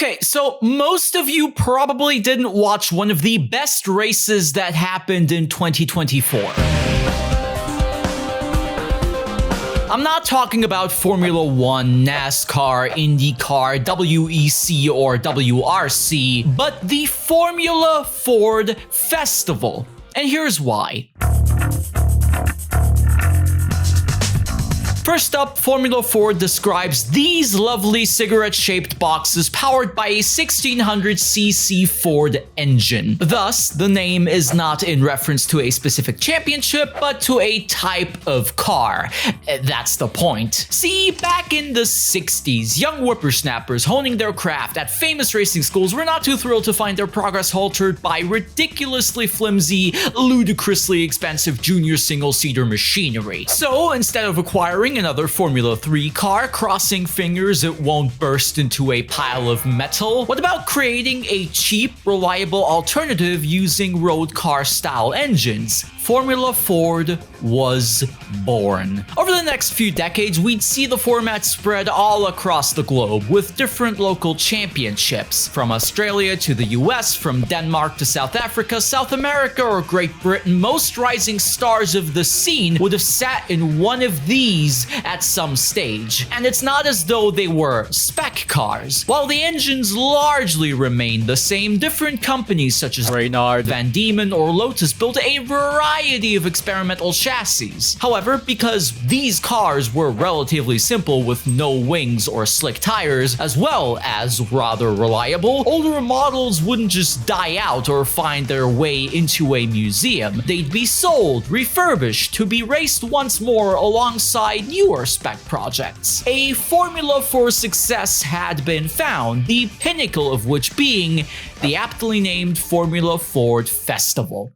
Okay, so most of you probably didn't watch one of the best races that happened in 2024. I'm not talking about Formula 1, NASCAR, IndyCar, WEC, or WRC, but the Formula Ford Festival. And here's why. First up, Formula Ford describes these lovely cigarette-shaped boxes powered by a 1600cc Ford engine. Thus, the name is not in reference to a specific championship, but to a type of car. That's the point. See, back in the 60s, young whippersnappers honing their craft at famous racing schools were not too thrilled to find their progress halted by ridiculously flimsy, ludicrously expensive junior single-seater machinery. So, instead of acquiring another Formula 3 car, crossing fingers it won't burst into a pile of metal, what about creating a cheap, reliable alternative using road car style engines? Formula Ford was born. Over the next few decades, we'd see the format spread all across the globe, with different local championships, from Australia to the US, from Denmark to South Africa, South America, or Great Britain. Most rising stars of the scene would have sat in one of these at some stage. And it's not as though they were spec cars. While the engines largely remained the same, different companies such as Reynard, Van Diemen, or Lotus built a variety of experimental chassis. However, because these cars were relatively simple with no wings or slick tires, as well as rather reliable, older models wouldn't just die out or find their way into a museum. They'd be sold, refurbished, to be raced once more alongside newer spec projects. A formula for success had been found, the pinnacle of which being the aptly named Formula Ford Festival.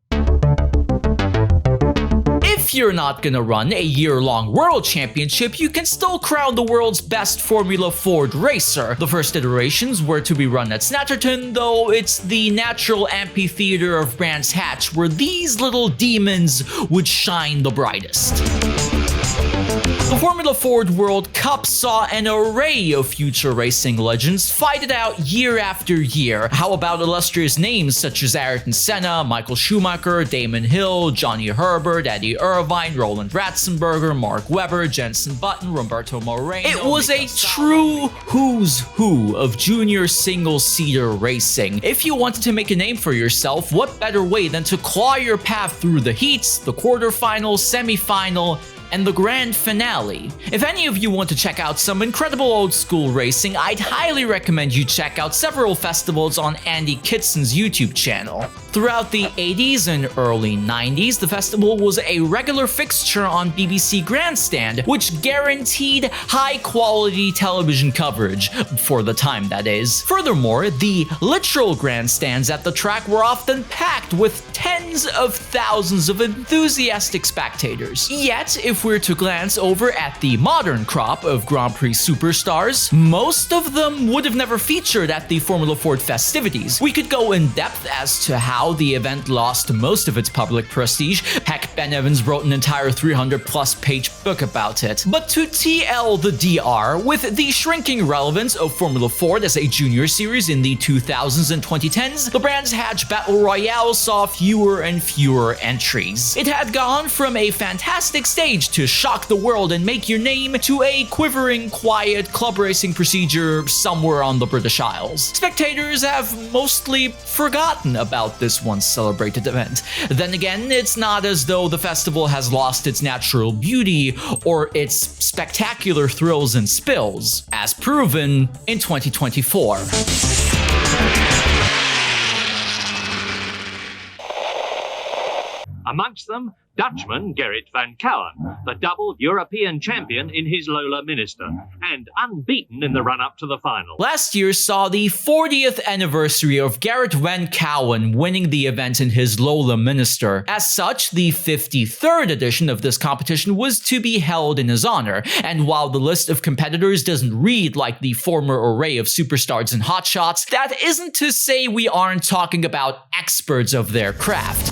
If you're not gonna run a year-long world championship, you can still crown the world's best Formula Ford racer. The first iterations were to be run at Snatterton, though it's the natural amphitheater of Brands Hatch where these little demons would shine the brightest. The Formula Ford World Cup saw an array of future racing legends fight it out year after year. How about illustrious names such as Ayrton Senna, Michael Schumacher, Damon Hill, Johnny Herbert, Eddie Irvine, Roland Ratzenberger, Mark Webber, Jenson Button, Roberto Moreno. It was a true who's who of junior single-seater racing. If you wanted to make a name for yourself, what better way than to claw your path through the heats, the quarterfinal, semifinal, and the grand finale. If any of you want to check out some incredible old school racing, I'd highly recommend you check out several festivals on Andy Kitson's YouTube channel. Throughout the 80s and early 90s, the festival was a regular fixture on BBC Grandstand, which guaranteed high-quality television coverage, for the time that is. Furthermore, the literal grandstands at the track were often packed with tens of thousands of enthusiastic spectators. Yet, if we're to glance over at the modern crop of Grand Prix superstars, most of them would have never featured at the Formula Ford festivities. We could go in depth as to how the event lost most of its public prestige. Heck, Ben Evans wrote an entire 300-plus page book about it. But to TL the DR, with the shrinking relevance of Formula Ford as a junior series in the 2000s and 2010s, the Brands Hatch Battle Royale saw fewer and fewer entries. It had gone from a fantastic stage to shock the world and make your name to a quivering, quiet club racing procedure somewhere on the British Isles. Spectators have mostly forgotten about this once celebrated event. Then again, it's not as though the festival has lost its natural beauty or its spectacular thrills and spills, as proven in 2024. Amongst them, Dutchman Gerrit van Kouwen, the double European champion in his Lola Minister, and unbeaten in the run-up to the final. Last year saw the 40th anniversary of Gerrit van Kouwen winning the event in his Lola Minister. As such, the 53rd edition of this competition was to be held in his honor, and while the list of competitors doesn't read like the former array of superstars and hotshots, that isn't to say we aren't talking about experts of their craft.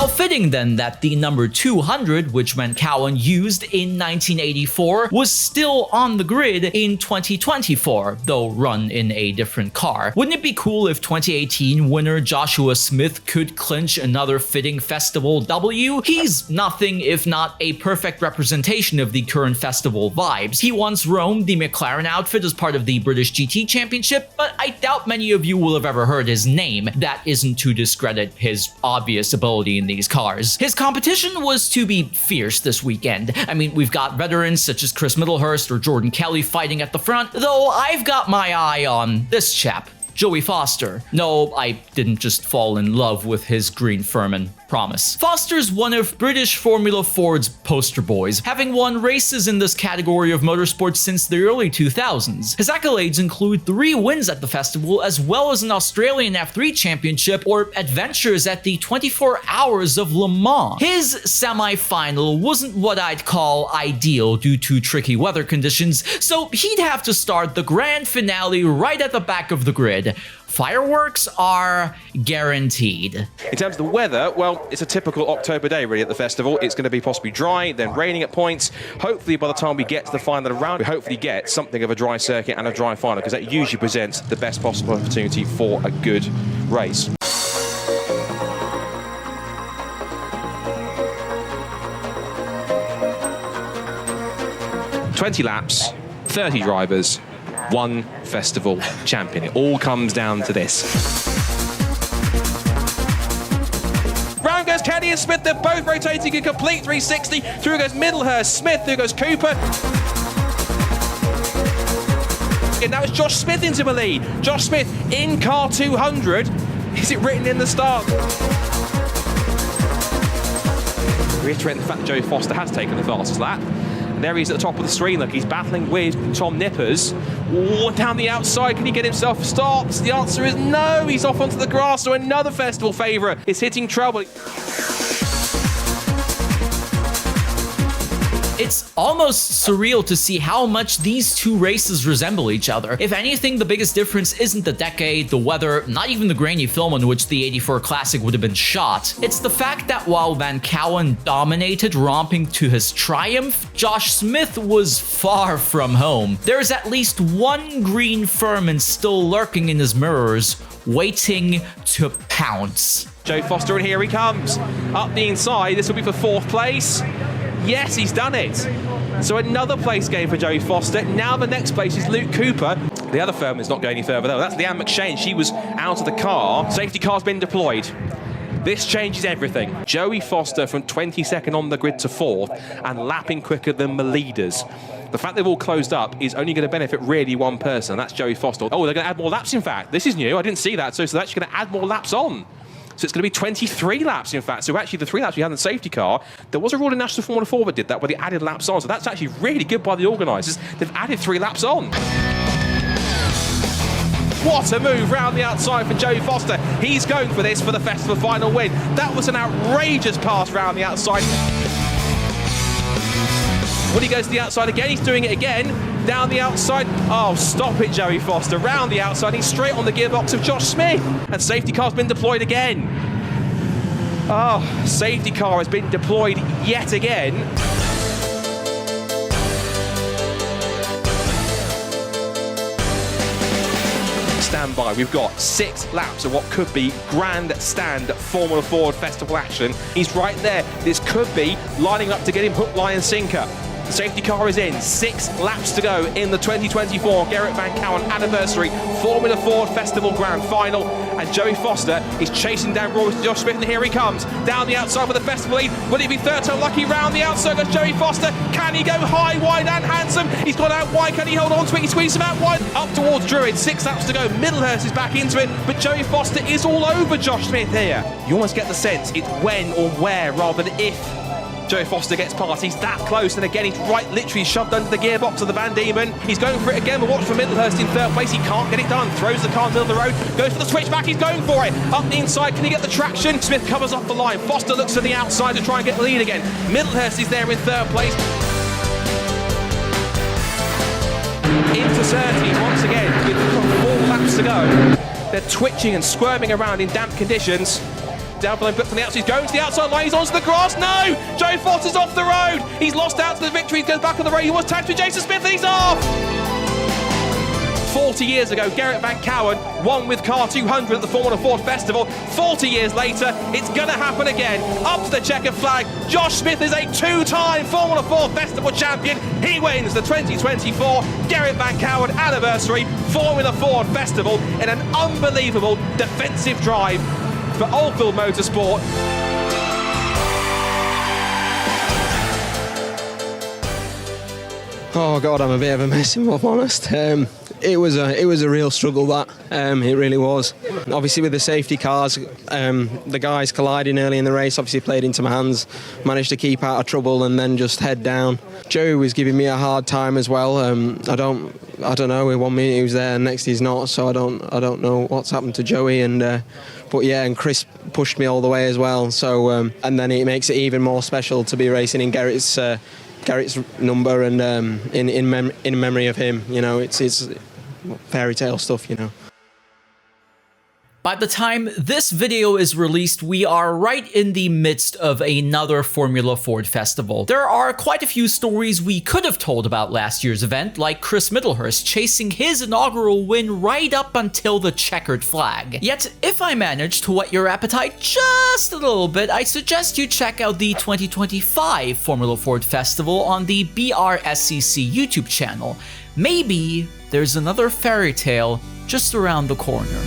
How fitting then that the number 200, which Van Cowen used in 1984, was still on the grid in 2024, though run in a different car. Wouldn't it be cool if 2018 winner Joshua Smith could clinch another fitting festival W? He's nothing if not a perfect representation of the current festival vibes. He once roamed the McLaren outfit as part of the British GT Championship, but I doubt many of you will have ever heard his name. That isn't to discredit his obvious ability in these cars. His competition was to be fierce this weekend. I mean, we've got veterans such as Chris Middlehurst or Jordan Kelly fighting at the front, though I've got my eye on this chap, Joey Foster. No, I didn't just fall in love with his green Furman. Promise. Foster's one of British Formula Ford's poster boys, having won races in this category of motorsports since the early 2000s. His accolades include 3 wins at the festival, as well as an Australian F3 championship or adventures at the 24 Hours of Le Mans. His semi-final wasn't what I'd call ideal due to tricky weather conditions, so he'd have to start the grand finale right at the back of the grid. Fireworks are guaranteed. In terms of the weather, well, it's a typical October day really at the festival. It's going to be possibly dry, then raining at points. Hopefully by the time we get to the final round, we hopefully get something of a dry circuit and a dry final, because that usually presents the best possible opportunity for a good race. "20 laps, 30 drivers, 1 festival champion." It all comes down to this. Round goes Kenny and Smith. They're both rotating a complete 360. Through goes Middlehurst, Smith. Through goes Cooper. And now it's Josh Smith into the lead. Josh Smith in car 200. Is it written in the start? Reiterating the fact that Joey Foster has taken the fastest lap. There he is at the top of the screen. Look, he's battling with Tom Nippers. Oh, down the outside, can he get himself a start? The answer is no. He's off onto the grass, so another festival favourite is hitting trouble. It's almost surreal to see how much these two races resemble each other. If anything, the biggest difference isn't the decade, the weather, not even the grainy film on which the '84 Classic would have been shot. It's the fact that while Van Cowen dominated, romping to his triumph, Josh Smith was far from home. There's at least one green Furman still lurking in his mirrors, waiting to pounce. Joe Foster, and here he comes. Up the inside, this will be for 4th place. Yes, he's done it. So another place game for Joey Foster. Now the next place is Luke Cooper. The other Furman's not going any further though. That's Leanne McShane. She was out of the car. Safety car's been deployed. This changes everything. Joey Foster from 22nd on the grid to 4th and lapping quicker than the leaders. The fact they've all closed up is only going to benefit really one person, and that's Joey Foster. Oh, they're going to add more laps in fact. This is new. I didn't see that. So they're actually going to add more laps on. So it's going to be 23 laps, in fact. So actually, the 3 laps we had in the safety car, there was a rule in National Formula 4 that did that, where they added laps on. So that's actually really good by the organisers. They've added 3 laps on. What a move round the outside for Joey Foster. He's going for this for the festival final win. That was an outrageous pass round the outside. When he goes to the outside again, he's doing it again. Down the outside. Oh, stop it, Joey Foster. Round the outside, he's straight on the gearbox of Josh Smith. And safety car's been deployed again. Oh, safety car has been deployed yet again. Stand by. We've got 6 laps of what could be grandstand Formula Ford festival action. He's right there. This could be lining up to get him hook, line and sinker. The safety car is in. 6 laps to go in the 2024 Gerrit Van Cowen anniversary Formula Ford Festival Grand Final. And Joey Foster is chasing down Josh Smith, and here he comes. Down the outside with the festival lead. Will he be third to lucky round the outside goes Joey Foster? Can he go high, wide and handsome? He's gone out wide. Can he hold on to it? He squeezes him out wide. Up towards Druid. 6 laps to go. Middlehurst is back into it. But Joey Foster is all over Josh Smith here. You almost get the sense it's when or where rather than if Joey Foster gets past. He's that close, and again he's right literally shoved under the gearbox of the Van Diemen. He's going for it again, but watch for Middlehurst in 3rd place. He can't get it done. Throws the car in the middle of the road, goes for the switchback. He's going for it. Up the inside, can he get the traction? Smith covers off the line. Foster looks to the outside to try and get the lead again. Middlehurst is there in 3rd place. Into Surtees once again with 4 laps to go. They're twitching and squirming around in damp conditions. down for the outside. He's going to the outside line. He's onto the grass. No! Joe Foster's off the road. He's lost out to the victory. He goes back on the road. He was tagged with Jason Smith and he's off! 40 years ago, Gerrit Van Cowen won with Car 200 at the Formula Ford Festival. 40 years later, it's going to happen again. Up to the checkered flag. Josh Smith is a two-time Formula Ford Festival champion. He wins the 2024 Gerrit Van Cowen Anniversary Formula Ford Festival in an unbelievable defensive drive for Oldfield Motorsport. Oh God, I'm a bit of a mess, if I'm honest. It was a real struggle, that it really was. Obviously with the safety cars, the guys colliding early in the race obviously played into my hands. Managed to keep out of trouble and then just head down. Joey was giving me a hard time as well. I don't know. In 1 minute he was there, and next he's not. So I don't know what's happened to Joey. And but yeah, and Chris pushed me all the way as well. So and then it makes it even more special to be racing in Gerrit's number and in memory of him. You know, it's fairy tale stuff, you know. By the time this video is released, we are right in the midst of another Formula Ford festival. There are quite a few stories we could have told about last year's event, like Chris Middlehurst chasing his inaugural win right up until the checkered flag. Yet, if I manage to whet your appetite just a little bit, I suggest you check out the 2025 Formula Ford Festival on the BRSCC YouTube channel. Maybe there's another fairy tale just around the corner.